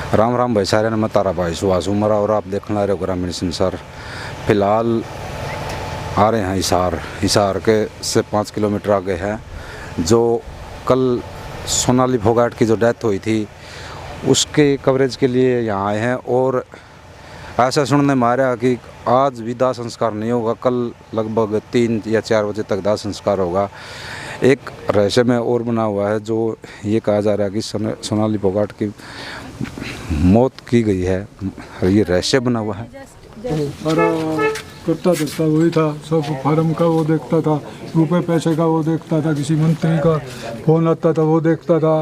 राम राम भाई सारे ने मैं तारा भाई सुहास उमरा और आप देखना रहे हो ग्रामीण संसार। फिलहाल आ रहे हैं हिसार के से 5 किलोमीटर आगे है। जो कल सोनाली फोगाट की जो डेथ हुई थी उसके कवरेज के लिए यहाँ आए हैं और ऐसा सुनने में आ रहा कि आज भी दाह संस्कार नहीं होगा, कल लगभग 3 या 4 बजे तक दाह संस्कार होगा। एक रहस्य में और बना हुआ है, जो ये कहा जा रहा है कि सोनाली फोगाट की मौत की गई है, ये रहस्य बना हुआ है। करता धरता वही था, सब फार्म का वो देखता था, रुपए पैसे का वो देखता था, किसी मंत्री का फोन आता था वो देखता था,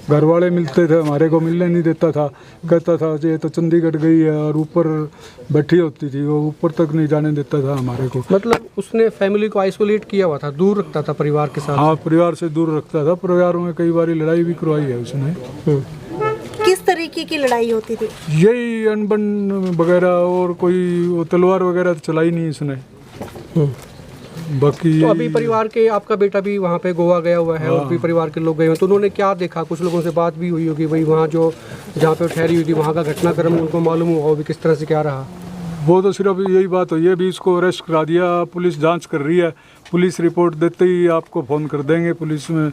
घर वाले मिलते थे हमारे को मिलने नहीं देता था, कहता था ये तो चंडीगढ़ गई है और ऊपर बैठी होती थी, वो ऊपर तक नहीं जाने देता था हमारे को। मतलब उसने फैमिली को आइसोलेट किया हुआ था, दूर रखता था परिवार के साथ। हाँ, परिवार से दूर रखता था। परिवार में कई बार लड़ाई भी करवाई है उसने। किस तरीके की लड़ाई होती थी? यही अनबन वगैरह, और कोई तलवार वगैरह तो चलाई नहीं इसने। बाकी तो अभी परिवार के, आपका बेटा भी वहाँ पे गोवा गया हुआ है और भी परिवार के लोग गए हैं, तो उन्होंने क्या देखा? कुछ लोगों से बात भी हुई होगी, भाई वहाँ जो जहाँ पे ठहरी हुई थी वहाँ का घटनाक्रम उनको मालूम हुआ भी किस तरह से क्या रहा? वो तो सिर्फ यही बात हुई है, भी इसको अरेस्ट करा दिया, पुलिस जांच कर रही है, पुलिस रिपोर्ट देते ही आपको फ़ोन कर देंगे पुलिस में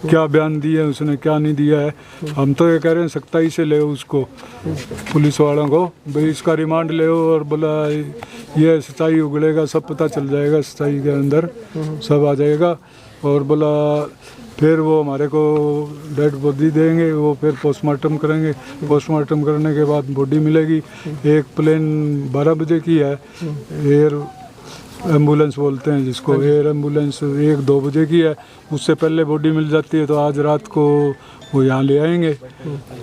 क्या बयान दिया है उसने, क्या नहीं दिया है। हम तो ये कह रहे हैं सख्ताई से ले उसको, पुलिस वालों को, भाई इसका रिमांड ले और बोला ये सच्चाई उगलेगा, सब पता चल जाएगा, सच्चाई के अंदर सब आ जाएगा। और बोला फिर वो हमारे को डेड बॉडी देंगे, वो फिर पोस्टमार्टम करेंगे, पोस्टमार्टम करने के बाद बॉडी मिलेगी। एक प्लेन 12 बजे की है, एयर एम्बुलेंस बोलते हैं जिसको, एयर एम्बुलेंस 1-2 बजे की है, उससे पहले बॉडी मिल जाती है तो आज रात को वो यहाँ ले आएंगे,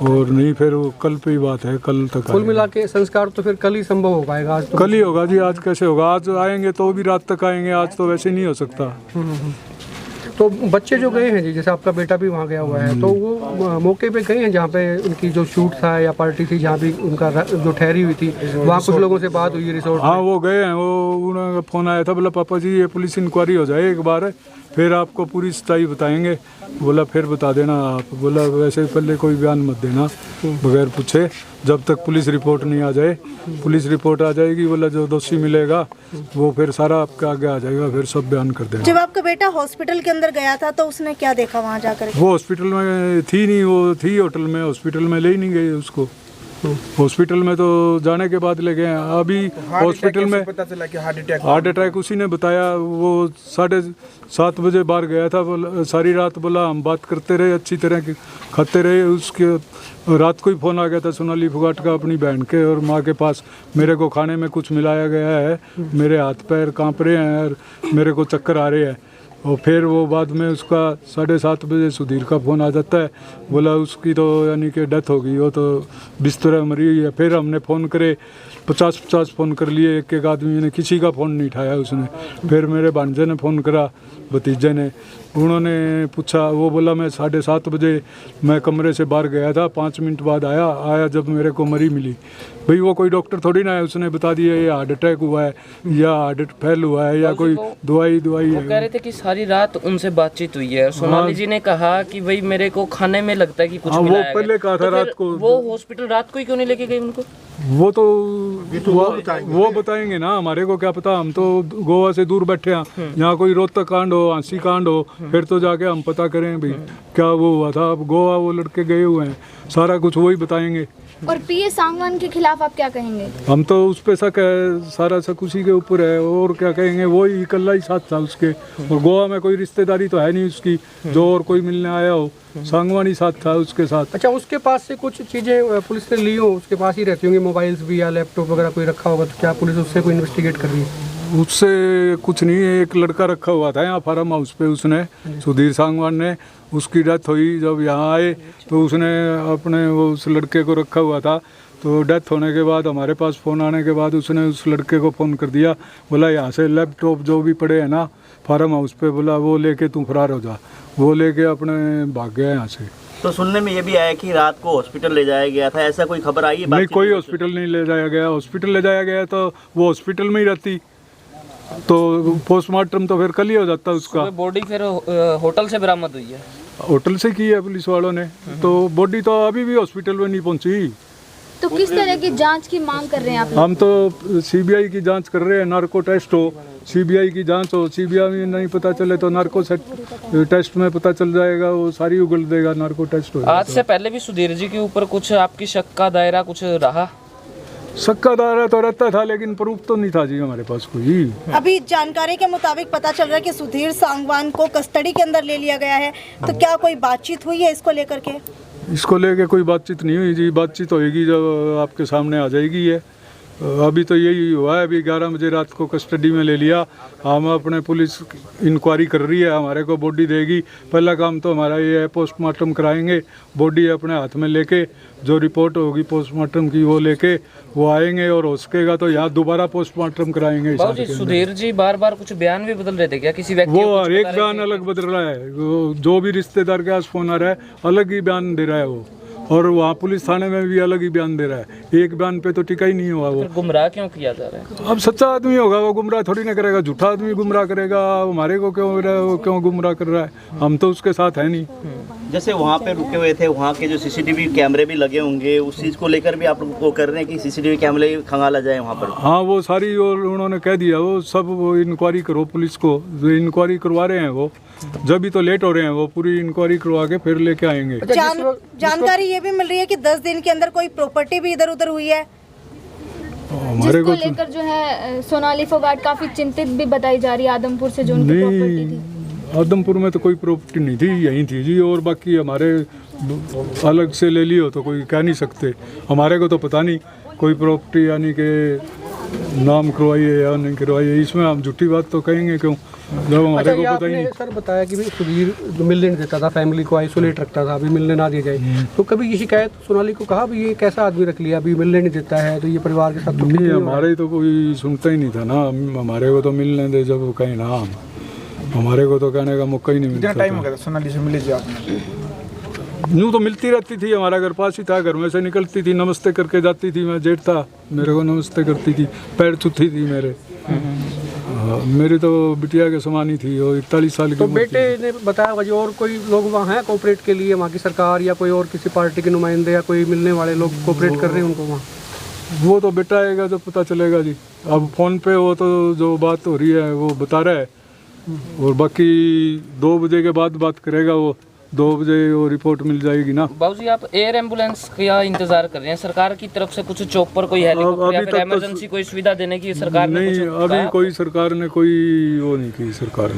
और नहीं फिर वो कल पे ही बात है, कल तक। कुल मिला के संस्कार तो फिर कल ही संभव हो पाएगा? आज तो कल ही होगा जी, आज कैसे होगा? आज आएंगे तो भी रात तक आएंगे, आज तो वैसे नहीं हो सकता। तो बच्चे जो गए हैं जी, जैसे आपका बेटा भी वहाँ गया हुआ है, तो वो मौके पे गए हैं जहाँ पे उनकी जो शूट था या पार्टी थी, जहाँ भी उनका जो ठहरी हुई थी, वहाँ कुछ लोगों से बात हुई रिसोर्ट? हाँ, वो गए हैं, वो उन्होंने फ़ोन आया था, बोला पापा जी ये पुलिस इंक्वायरी हो जाए एक बार, फिर आपको पूरी सच्चाई बताएंगे। बोला फिर बता देना आप। बोला वैसे पहले कोई बयान मत देना बगैर पूछे, जब तक पुलिस रिपोर्ट नहीं आ जाए। पुलिस रिपोर्ट आ जाएगी, बोला जो दोषी मिलेगा वो फिर सारा आपके आगे आ जाएगा, फिर सब बयान कर देना। जब आपका बेटा हॉस्पिटल के अंदर गया था तो उसने क्या देखा वहाँ जाकर? वो हॉस्पिटल में थी नहीं, वो थी होटल में, हॉस्पिटल में ले ही नहीं गए उसको। हॉस्पिटल में तो जाने के बाद ले गए हैं। अभी हॉस्पिटल में पता चला कि हार्ट अटैक उसी ने बताया। वो 7:30 बजे बाहर गया था, बोला सारी रात, बोला हम बात करते रहे, अच्छी तरह की खाते रहे। उसके रात को ही फ़ोन आ गया था सोनाली फोगाट का अपनी बहन के और माँ के पास, मेरे को खाने में कुछ मिलाया गया है, मेरे हाथ पैर काँप रहे हैं और मेरे को चक्कर आ रहे हैं। और फिर वो बाद में उसका 7:30 बजे सुधीर का फ़ोन आ जाता है, बोला उसकी तो यानी कि डेथ हो गई, वो तो बिस्तर मरी हुई है। फिर हमने फ़ोन करे, 50 फ़ोन कर लिए, एक आदमी ने किसी का फ़ोन नहीं उठाया उसने। फिर मेरे भांजे ने फ़ोन करा, भतीजे ने, उन्होंने पूछा, वो बोला मैं 7:30 बजे मैं कमरे से बाहर गया था, 5 मिनट बाद आया जब मेरे को मरी मिली। भाई वो कोई डॉक्टर थोड़ी ना है, उसने बता दिया ये हार्ट अटैक हुआ है या हार्ट फेल हुआ है या कोई दवाई है। कह रहे थे कि सारी रात उनसे बातचीत हुई है। सोनाली जी ने कहा कि भाई मेरे को खाने में लगता है कि कुछ मिलाया वो पहले कहा था रात को। वो हॉस्पिटल रात को ही क्यों नहीं लेके गए उनको? वो तो वो बताएंगे ना, हमारे को क्या पता, हम तो गोवा से दूर बैठे हैं। यहाँ कोई रोहतक कांड हो, हांसी कांड हो, फिर तो जाके हम पता करें भाई क्या वो हुआ था। अब गोवा वो लड़के गए हुए हैं, सारा कुछ वही बताएंगे। और पीए सांगवान के खिलाफ आप क्या कहेंगे? हम तो उस पे शक है, सारा शक उसी के ऊपर है, और क्या कहेंगे, वो ही इकल्ला ही साथ था उसके। और गोवा में कोई रिश्तेदारी तो है नहीं उसकी जो और कोई मिलने आया हो, सांगवान ही साथ था उसके साथ। अच्छा, उसके पास से कुछ चीज़ें पुलिस ने ली हो, उसके पास ही रहती होंगी, मोबाइल्स भी या लैपटॉप वगैरह कोई रखा होगा, तो क्या पुलिस उससे कोई इन्वेस्टिगेट कर रही है? उससे कुछ नहीं है, एक लड़का रखा हुआ था यहाँ फार्म हाउस पे, उसने सुधीर सांगवान ने, उसकी डेथ हुई जब यहाँ आए तो उसने अपने वो उस लड़के को रखा हुआ था। तो डेथ होने के बाद हमारे पास फ़ोन आने के बाद उसने उस लड़के को फ़ोन कर दिया, बोला यहाँ से लैपटॉप जो भी पड़े हैं ना फार्म हाउस पे, बोला वो लेके तू फरार हो जा। वो लेके अपने भाग गया यहाँ से। तो सुनने में ये भी आया कि रात को हॉस्पिटल ले जाया गया था, ऐसा कोई खबर आई है? नहीं, कोई हॉस्पिटल नहीं ले जाया गया। हॉस्पिटल ले जाया गया तो वो हॉस्पिटल में ही रहती, तो पोस्टमार्टम तो फिर कल ही हो जाता उसका। बॉडी फिर होटल से बरामद हुई है। होटल से की है पुलिस वालों ने। तो बॉडी तो अभी भी हॉस्पिटल में नहीं पहुंची। तो किस तरह की जांच की मांग कर रहे हैं आप लोग? हम तो सीबीआई की जांच कर रहे हैं, नार्को टेस्ट हो, सीबीआई की जांच हो। सीबीआई में नहीं पता चले तो नार्को टेस्ट में पता चल जाएगा, वो सारी उगल देगा, नार्को टेस्ट हो। आज से पहले भी सुधीर जी के ऊपर कुछ आपकी शक का दायरा कुछ रहा? सक्का दायरा तो रहता था, लेकिन प्रूफ तो नहीं था जी हमारे पास कोई। अभी जानकारी के मुताबिक पता चल रहा है कि सुधीर सांगवान को कस्टडी के अंदर ले लिया गया है, तो क्या कोई बातचीत हुई है इसको लेकर के? इसको लेके कोई बातचीत नहीं हुई जी। बातचीत होएगी जब आपके सामने आ जाएगी ये। अभी तो यही हुआ है, अभी 11 बजे रात को कस्टडी में ले लिया। हम अपने पुलिस इंक्वायरी कर रही है, हमारे को बॉडी देगी। पहला काम तो हमारा ये है, पोस्टमार्टम कराएंगे, बॉडी अपने हाथ में लेके, जो रिपोर्ट होगी पोस्टमार्टम की वो लेके वो आएंगे, और हो सकेगा तो यहाँ दोबारा पोस्टमार्टम कराएंगे। बाबूजी, सुधीर जी बार बार कुछ बयान भी बदल रहे थे क्या किसी व्यक्ति वो हर एक बयान अलग बदल रहा है। वो जो भी रिश्तेदार के पास फोन आ रहा है अलग ही बयान दे रहा है वो, और वहाँ पुलिस थाने में भी अलग ही बयान दे रहा है। एक बयान पे तो टिका ही नहीं हुआ वो। गुमराह क्यों किया जा रहा है? अब सच्चा आदमी होगा वो गुमराह थोड़ी ना करेगा, झूठा आदमी गुमराह करेगा। हमारे को क्यों गुमराह कर रहा है? हम तो उसके साथ है नहीं। जैसे वहाँ पे रुके हुए थे, वहाँ के जो सीसीटीवी कैमरे भी लगे होंगे, उस चीज़ को लेकर भी आप लोग वो कर रहे हैं कि सीसीटीवी कैमरे खंगाला जाए वहाँ पर? हाँ, वो सारी, और उन्होंने कह दिया वो सब, वो इंक्वायरी करो पुलिस को। जो इंक्वायरी करवा रहे हैं वो, जब भी तो लेट हो रहे हैं, वो पूरी इंक्वायरी करवा के फिर लेके आएंगे। जानकारी ये भी मिल रही है कि 10 दिन के अंदर कोई प्रॉपर्टी भी इधर उधर हुई है। हमारे जिसको को लेकर जो है सोनाली फोगाट काफी चिंतित भी बताई जा रही है आदमपुर से जो उनकी प्रॉपर्टी थी। नहीं, आदमपुर में तो कोई प्रॉपर्टी नहीं थी, यहीं थी जी। और बाकी हमारे अलग से ले लियो तो कोई कह नहीं सकते। हमारे को तो पता नहीं कोई प्रॉपर्टी यानी कि नाम करवाई है या नहीं करवाई है। इसमें हम झूठी बात तो कहेंगे क्यों, जब हमारे को पता ही नहीं। सर बताया कि भी सुधीर जो मिलने नहीं देता था, फैमिली को आइसोलेट रखता था, अभी मिलने ना दिया जाए, तो कभी ये शिकायत सोनाली को कहा भी ये कैसा आदमी रख लिया, अभी मिलने नहीं देता है, तो ये परिवार के साथ तो नहीं, हमारे तो कोई सुनता ही नहीं था ना। हमारे को तो मिलने दे जब कहीं ना, हमारे को तो कहने का मौका ही नहीं मिलता। टाइम हो गया था सोनाली से मिले जी आपने? यूँ तो मिलती रहती थी, हमारा घर पास ही था, घर में से निकलती थी, नमस्ते करके जाती थी। मैं जेठ था, मेरे को नमस्ते करती थी, पैर छूती थी मेरे। मेरी तो बिटिया के समान ही थी, वो 41 साल की। तो बेटे ने बताया वजह, और कोई लोग वहाँ हैं कोऑपरेट के लिए, वहाँ की सरकार या कोई और किसी पार्टी के नुमाइंदे या कोई मिलने वाले लोग कोऑपरेट कर रहे हैं उनको वहाँ? वो तो बेटा आएगा जब पता चलेगा जी। अब फ़ोन पे वो तो जो बात हो रही है वो बता रहा है, और बाकी 2 बजे के बाद बात करेगा वो। 2 बजे वो रिपोर्ट मिल जाएगी ना। बाबूजी, आप एयर एम्बुलेंस का इंतजार कर रहे हैं, सरकार की तरफ से कुछ चॉपर, कोई हेलीकॉप्टर या फिर इमरजेंसी कोई सुविधा देने की सरकार ने नहीं, अभी कोई सरकार ने कोई वो नहीं की। सरकार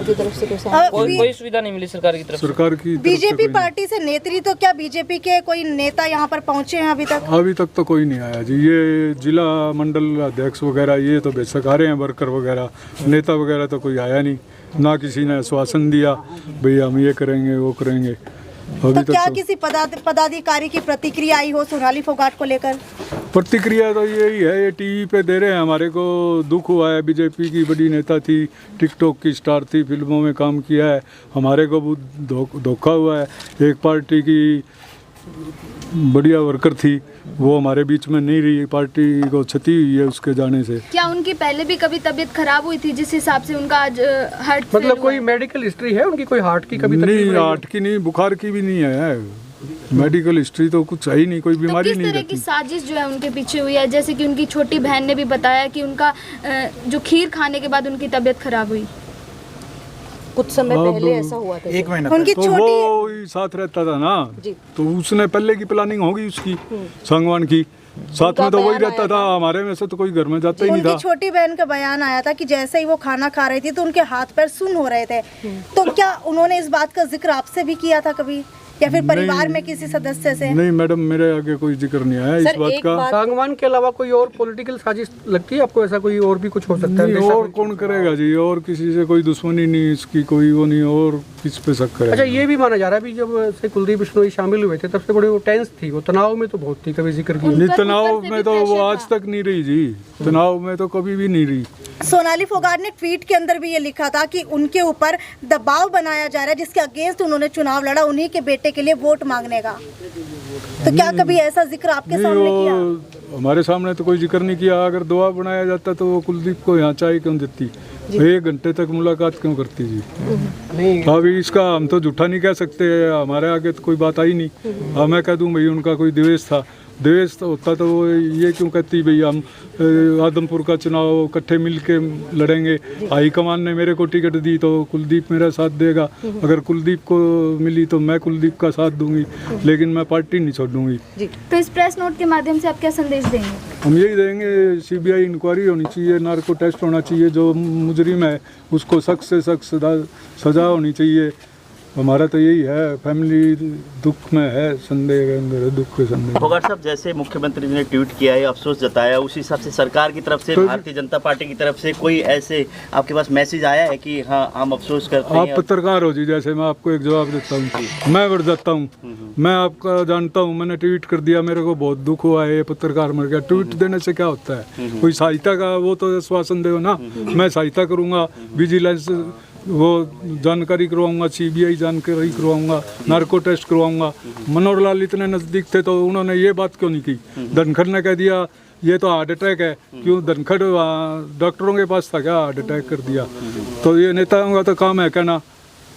की तरफ से कोई सुविधा नहीं मिली सरकार की तरफ से। सरकार की बीजेपी पार्टी से नेत्री, तो क्या बीजेपी के कोई नेता यहाँ पर पहुँचे हैं अभी तक? अभी तक तो कोई नहीं आया जी। ये जिला मंडल अध्यक्ष वगैरह ये तो बेशक आ रहे हैं, वर्कर वगैरह, नेता वगैरह तो कोई आया नहीं। ना किसी ने आश्वासन दिया भैया हम ये करेंगे वो करेंगे। तो क्या किसी पदाधिकारी की प्रतिक्रिया आई हो सोनाली फोगाट को लेकर? प्रतिक्रिया तो यही है, ये टीवी पे दे रहे हैं। हमारे को दुख हुआ है, बीजेपी की बड़ी नेता थी, टिकटॉक की स्टार थी, फिल्मों में काम किया है, हमारे को बहुत धोखा हुआ है। एक पार्टी की बढ़िया वर्कर थी, वो हमारे बीच में नहीं रही, पार्टी को क्षति हुई है उसके जाने से। क्या उनकी पहले भी कभी तबीयत खराब हुई थी जिस हिसाब से उनका आज हार्ट मतलब कोई मेडिकल हिस्ट्री है उनकी, कोई हार्ट की कभी नहीं? हार्ट की नहीं, बुखार की भी नहीं है, मेडिकल हिस्ट्री तो कुछ है ही नहीं, कोई बीमारी नहीं रहती। किस तरह की साजिश जो है उनके पीछे हुई है? जैसे कि उनकी छोटी बहन ने भी बताया कि उनका जो खीर खाने के बाद उनकी तबीयत खराब हुई। कुछ समय पहले ऐसा हुआ था। 1 महीना उनकी तो छोटी वो ही साथ रहता था ना, तो उसने पहले की प्लानिंग होगी उसकी, सांगवान की। साथ में तो वही रहता था, हमारे में से तो कोई घर में जाता ही नहीं था। उनकी छोटी बहन का बयान आया था कि जैसे ही वो खाना खा रही थी तो उनके हाथ पैर सुन्न हो रहे थे। तो क्या उन्होंने इस बात का जिक्र आपसे भी किया था कभी, या फिर परिवार में किसी सदस्य से? नहीं मैडम, मेरे आगे कोई जिक्र नहीं आया इस बात का। सांगवान के अलावा कोई और पॉलिटिकल साजिश लगती है आपको? ऐसा कोई और भी कुछ हो सकता है? नहीं, और कौन करेगा जी, और किसी से कोई दुश्मनी नहीं इसकी, कोई वो नहीं, और किस पे शक करेगा। अच्छा, ये भी माना जा रहा है, अभी जब से कुलदीप बिश्नोई शामिल हुए थे तब से बड़ी वो टेंस थी, वो तनाव में तो बहुत थी, कभी जिक्र की नहीं। तनाव में तो वो आज तक नहीं रही जी, तनाव में तो कभी भी नहीं रही। सोनाली फोगाट ने ट्वीट के अंदर भी ये लिखा था कि उनके ऊपर दबाव बनाया जा रहा है, जिसके अगेंस्ट उन्होंने चुनाव लड़ा, उन्हीं के बेटे के लिए वोट मांगने का। तो क्या कभी ऐसा जिक्र आपके सामने किया? वो हमारे सामने तो कोई जिक्र नहीं किया। अगर दवा बनाया जाता तो वो कुलदीप को यहाँ चाय क्यों देती, 1 घंटे तक मुलाकात क्यों करती जी? अभी इसका हम तो झूठा नहीं कह सकते, हमारे आगे तो कोई बात आई नहीं। हाँ, मैं कह दूं भाई उनका कोई द्वेष था, द्वेष तो होता तो वो ये क्यों कहती भाई हम आदमपुर का चुनाव इकट्ठे मिल के लड़ेंगे, हाईकमान ने मेरे को टिकट दी तो कुलदीप मेरा साथ देगा, अगर कुलदीप को मिली तो मैं कुलदीप का साथ दूंगी, लेकिन मैं पार्टी नहीं छोड़ूंगी। तो इस प्रेस नोट के माध्यम से आप क्या संदेश देंगे? हम यही देंगे, सीबीआई इंक्वायरी होनी चाहिए, नार्को टेस्ट होना चाहिए, जो मुजरिम है उसको सख्त से सख्त सजा होनी चाहिए। हमारा तो यही है, फैमिली दुख में है, संदेह के अंदर है, दुख के संदेह। फोगाट साहब, जैसे मुख्यमंत्री ने ट्वीट किया है, अफसोस जताया, उसी हिसाब से सरकार की तरफ से, भारतीय जनता पार्टी की तरफ से कोई ऐसे आपके पास मैसेज आया है कि हाँ हम अफसोस करते हैं? आप पत्रकार हो जी, जैसे मैं आपको एक जवाब देता हूँ, मैं बढ़ जाता हूँ, मैं आपका जानता हूँ, मैंने ट्वीट कर दिया, मेरे को बहुत दुख हुआ है, ये पत्रकार मर गया। ट्वीट देने से क्या होता है? कोई सहायता का वो तो आश्वासन दो ना, मैं सहायता करूँगा, विजिलेंस वो जानकारी करवाऊंगा, सीबीआई जानकारी करवाऊंगा, नार्को टेस्ट करवाऊंगा। मनोहर लाल इतने नज़दीक थे तो उन्होंने ये बात क्यों नहीं की? धनखड़ ने कह दिया ये तो हार्ट अटैक है, क्यों धनखड़ डॉक्टरों के पास था क्या, हार्ट अटैक कर दिया? तो ये नेताओं का तो काम है कहना,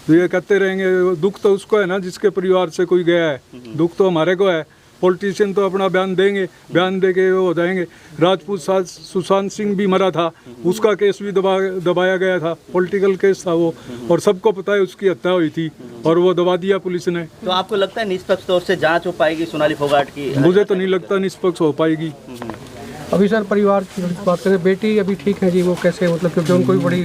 तो ये कहते रहेंगे। दुख तो उसको है ना जिसके परिवार से कोई गया है, दुख तो हमारे को है। पॉलिटिशियन तो अपना बयान देंगे, बयान दे के वो हो जाएंगे। राजपूत सुशांत सिंह भी मरा था, उसका केस भी दबाया गया था, पॉलिटिकल केस था वो, और सबको पता है उसकी हत्या हुई थी और वो दबा दिया पुलिस ने। तो आपको लगता है निष्पक्ष तौर से जांच हो पाएगी सोनाली फोगाट की? मुझे तो नहीं लगता निष्पक्ष हो पाएगी। अभी सर परिवार की बात करें, बेटी अभी ठीक है जी, वो कैसे, मतलब क्योंकि उनको भी बड़ी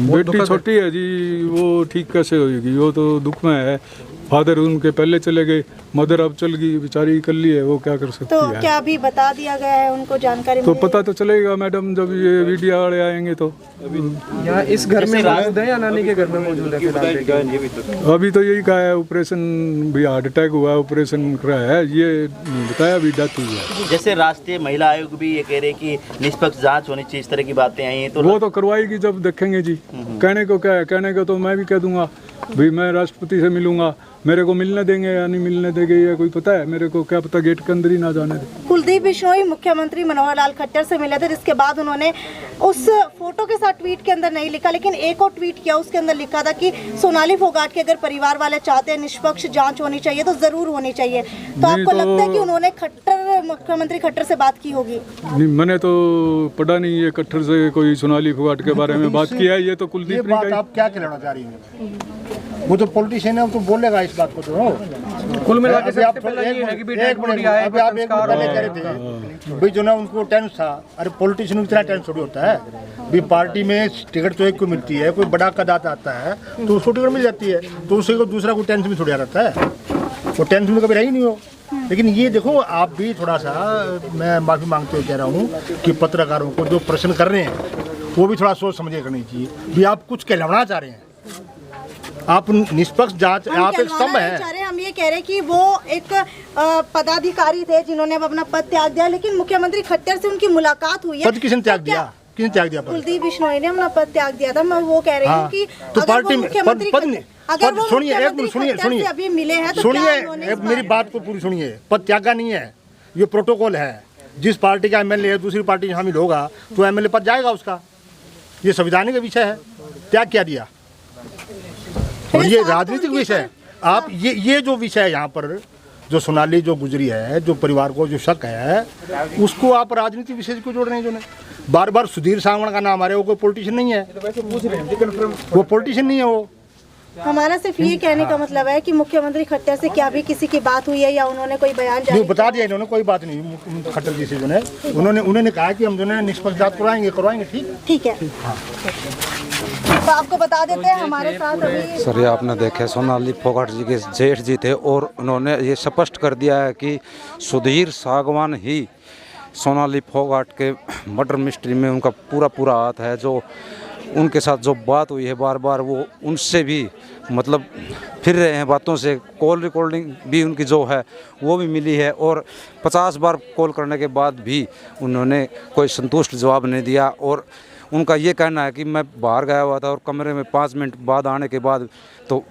बेटी छोटी है जी, वो ठीक कैसे होगी? वो तो दुख में है, फादर उनके पहले चले गए, मदर अब चल गई, बेचारी इकल्ली है, वो क्या कर सकती तो है? क्या अभी बता दिया गया है उनको जानकारी? तो पता तो चलेगा मैडम जब ये मीडिया वाले आएंगे तो। यहाँ इस घर में मौजूद है या नानी के घर में मौजूद है फिलहाल? अभी तो यही कहा है ऑपरेशन भी, हार्ट अटैक हुआ है, ऑपरेशन कराया है, ये बताया अभी डेथ हुई है। जैसे राष्ट्रीय महिला आयोग भी ये कह रहे कि निष्पक्ष जांच होनी चाहिए, इस तरह की बातें आई हैं, तो वो तो करवाएगी जब देखेंगे जी। कहने को क्या है, कहने को तो मैं भी कह दूंगा भाई मैं राष्ट्रपति से मिलूंगा, मेरे को मिलने देंगे या नहीं मिलने देंगे ये कोई पता है? मेरे को क्या पता, गेट के अंदर ही ना जाने दे। कुलदीप बिश्नोई मुख्यमंत्री मनोहर लाल खट्टर से मिले थे, जिसके बाद उन्होंने उस फोटो के साथ ट्वीट के अंदर नहीं लिखा, लेकिन एक और ट्वीट किया, उसके अंदर लिखा था कि सोनाली फोगाट के अगर परिवार वाले चाहते हैं निष्पक्ष जांच होनी चाहिए तो जरूर होनी चाहिए। तो आपको लगता है कि उन्होंने मुख्यमंत्री खट्टर से बात की होगी? नहीं, मैंने तो पढ़ा नहीं ये खट्टर से कोई सोनाली फोगाट के बारे में बात किया है, ये तो कुलदीप ने आप क्या कहना चाह रही हैं? वो तो पॉलिटिशियन है, वो तो बोलेगा इस बात को। तो कुल मिला के आप एक मिनट पहले कह रहे थे भाई जो ना उनको टेंस था, अरे पॉलिटिशियन को इतना टेंस थोड़ी होता है भाई, पार्टी में टिकट तो एक को मिलती है, कोई बड़ा कदाता आता है तो उसको टिकट मिल जाती है, तो उससे को दूसरा कोई टेंशन में थोड़ा रहता है, वो टेंशन में कभी रही नहीं हो। लेकिन ये देखो, आप भी थोड़ा सा, मैं माफ़ी मांगते हुए कह रहा हूँ कि पत्रकारों को जो प्रश्न कर रहे हैं वो भी थोड़ा सोच समझ करनी चाहिए भी आप कुछ कहलाना चाह रहे हैं, आप निष्पक्ष जांच, आप एक स्तंभ है। हम ये कह रहे हैं कि वो एक पदाधिकारी थे जिन्होंने अब अपना पद त्याग दिया, लेकिन मुख्यमंत्री खट्टर से उनकी मुलाकात हुई है। पद किसने त्याग दिया? किसने त्याग दिया? कुलदीप बिश्नोई ने अपना पद त्याग दिया था। मैं वो कह रही हूँ कि तो पार्टी में पद सुनिए, एक मिनट सुनिए, अभी मिले हैं तो सुनिए, मेरी बात को पूरी सुनिए। पद त्यागा नहीं है, ये प्रोटोकॉल है। जिस पार्टी का एमएलए है दूसरी पार्टी में शामिल होगा तो एमएलए पद जाएगा उसका, ये संविधानिक विषय है। त्याग क्या दिया? और ये राजनीतिक विषय है। आप ये जो विषय है यहाँ पर, जो सोनाली जो गुजरी है, जो परिवार को जो शक है, उसको आप राजनीतिक विषय को जोड़ रहे हैं। जो बार बार सुधीर सावंत का नाम आ रहा है, वो कोई पॉलिटिशियन नहीं है, वो पॉलिटिशियन नहीं है। वो हमारा सिर्फ ये कहने का मतलब है कि मुख्यमंत्री खट्टर से क्या भी किसी की बात हुई है या उन्होंने कोई बयान जारी बता दिया इन्होंने? कोई बात नहीं। खट्टर जी से जो है उन्होंने कहा कि हम जो है निष्पक्ष जांच करवाएंगे। ठीक है। तो आपको बता देते हैं हमारे साथ अभी सर, ये आपने देखे सोनाली फोगाट जी के जेठ जी थे और उन्होंने ये स्पष्ट कर दिया है कि सुधीर सागवान ही सोनाली फोगाट के मर्डर मिस्ट्री में उनका पूरा हाथ है। जो उनके साथ जो बात हुई है बार बार, वो उनसे भी मतलब फिर रहे हैं बातों से। कॉल रिकॉर्डिंग भी उनकी जो है वो भी मिली है और 50 बार कॉल करने के बाद भी उन्होंने कोई संतुष्ट जवाब नहीं दिया। और उनका ये कहना है कि मैं बाहर गया हुआ था और कमरे में 5 मिनट बाद आने के बाद तो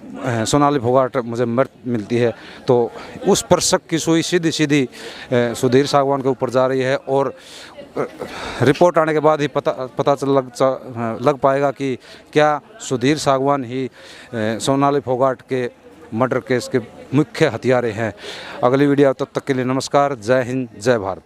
सोनाली फोगाट मुझे मृत मिलती है। तो उस पर शक की सुई सीधी सीधी सुधीर सागवान के ऊपर जा रही है और रिपोर्ट आने के बाद ही पता लग पाएगा कि क्या सुधीर सागवान ही सोनाली फोगाट के मर्डर केस के मुख्य हत्यारे हैं। अगली वीडियो तब तक के लिए नमस्कार, जय हिंद, जय भारत।